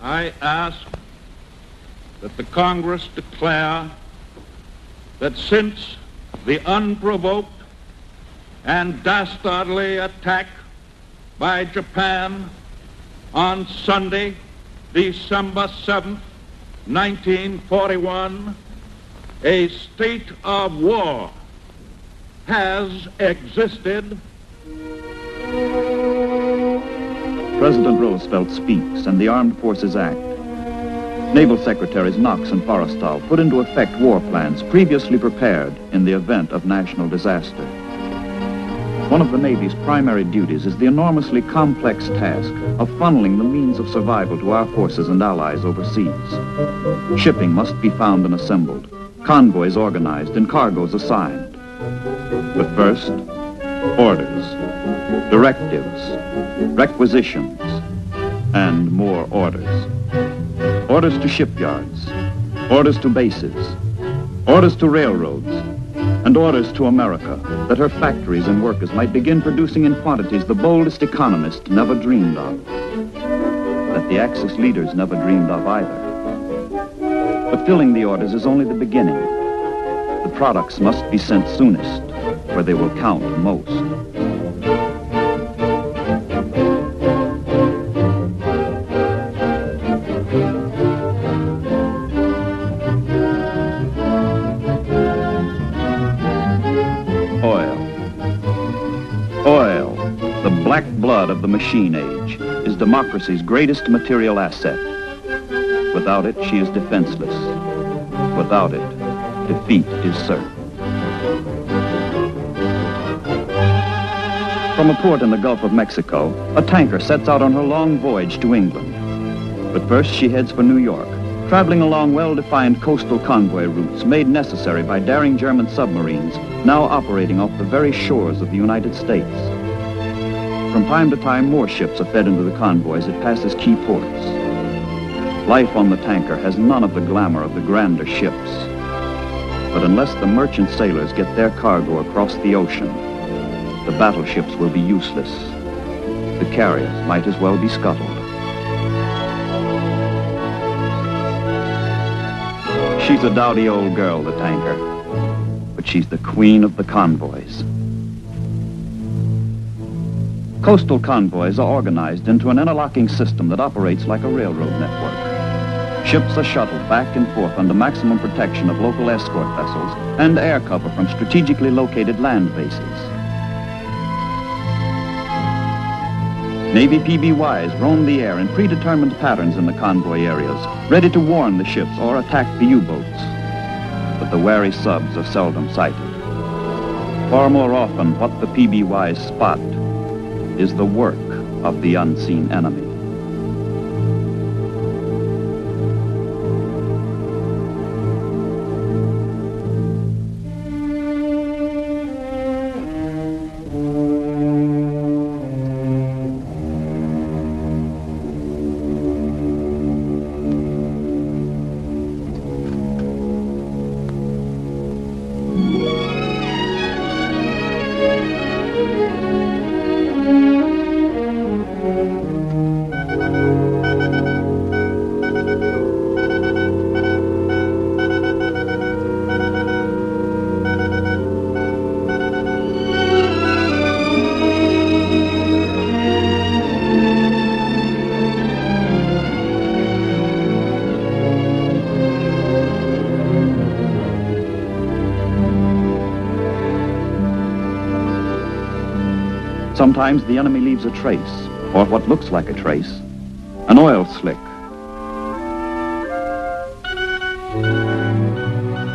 I ask that the Congress declare that since the unprovoked and dastardly attack by Japan on Sunday, December 7th, 1941, a state of war has existed. President Roosevelt speaks, and the Armed Forces act. Naval Secretaries Knox and Forrestal put into effect war plans previously prepared in the event of national disaster. One of the Navy's primary duties is the enormously complex task of funneling the means of survival to our forces and allies overseas. Shipping must be found and assembled, convoys organized, and cargoes assigned. But first, orders, directives, requisitions, and more orders. Orders to shipyards, orders to bases, orders to railroads, and orders to America that her factories and workers might begin producing in quantities the boldest economists never dreamed of, that the Axis leaders never dreamed of either. Fulfilling the orders is only the beginning. The products must be sent soonest, where they will count most. Oil, the black blood of the machine age, is democracy's greatest material asset. Without it, she is defenseless. Without it, defeat is certain. From a port in the Gulf of Mexico, a tanker sets out on her long voyage to England. But first she heads for New York, traveling along well-defined coastal convoy routes made necessary by daring German submarines now operating off the very shores of the United States. From time to time, more ships are fed into the convoys that passes key ports. Life on the tanker has none of the glamour of the grander ships. But unless the merchant sailors get their cargo across the ocean, the battleships will be useless. The carriers might as well be scuttled. She's a dowdy old girl, the tanker, but she's the queen of the convoys. Coastal convoys are organized into an interlocking system that operates like a railroad network. Ships are shuttled back and forth under maximum protection of local escort vessels and air cover from strategically located land bases. Navy PBYs roam the air in predetermined patterns in the convoy areas, ready to warn the ships or attack the U-boats. But the wary subs are seldom sighted. Far more often, what the PBYs spot is the work of the unseen enemy. Sometimes the enemy leaves a trace, or what looks like a trace, an oil slick.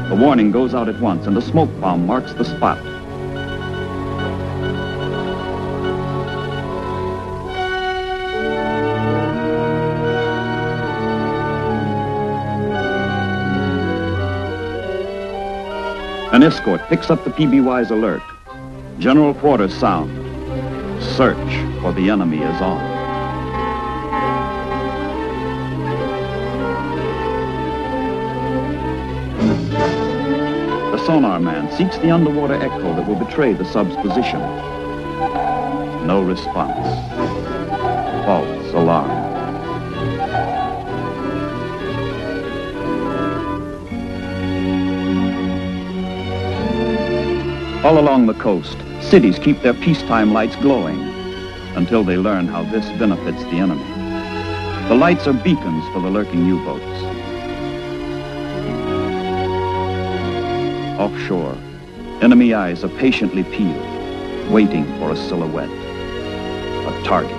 The warning goes out at once, and a smoke bomb marks the spot. An escort picks up the PBY's alert. General quarters sound. Search for the enemy is on. The sonar man seeks the underwater echo that will betray the sub's position. No response. False alarm. All along the coast, cities keep their peacetime lights glowing until they learn how this benefits the enemy. The lights are beacons for the lurking U-boats. Offshore, enemy eyes are patiently peeled, waiting for a silhouette, a target.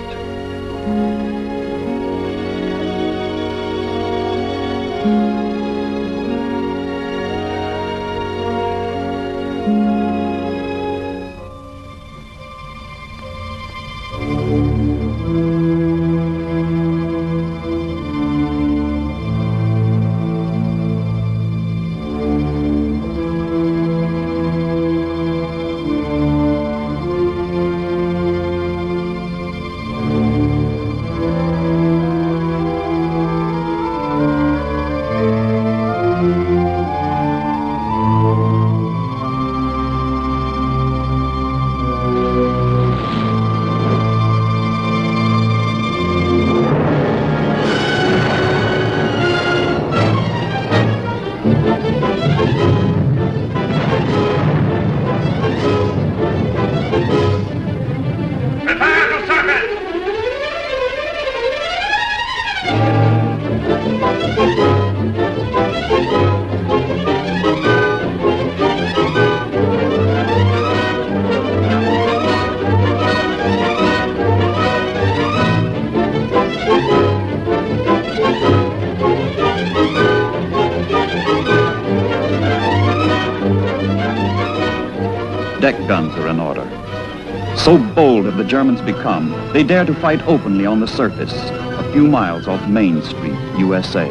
Deck guns are in order. So bold have the Germans become, they dare to fight openly on the surface, a few miles off Main Street, USA.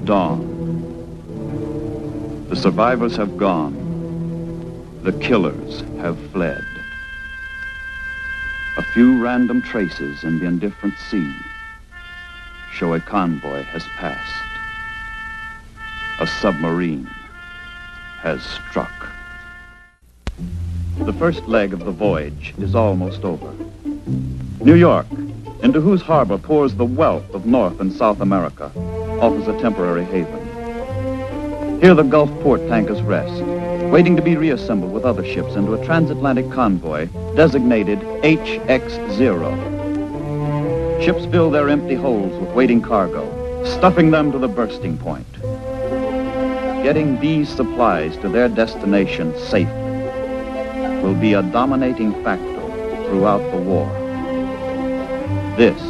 Dawn. The survivors have gone. The killers have fled. A few random traces in the indifferent sea show a convoy has passed. A submarine has struck. The first leg of the voyage is almost over. New York, into whose harbor pours the wealth of North and South America, offers a temporary haven. Here the Gulf port tankers rest, waiting to be reassembled with other ships into a transatlantic convoy designated HX-0. Ships fill their empty holds with waiting cargo, stuffing them to the bursting point. Getting these supplies to their destination safely will be a dominating factor throughout the war. This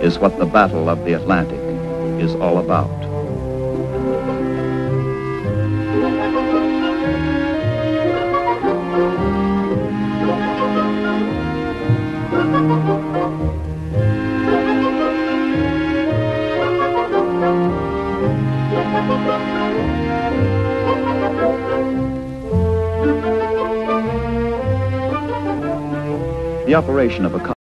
is what the Battle of the Atlantic is all about. The operation of a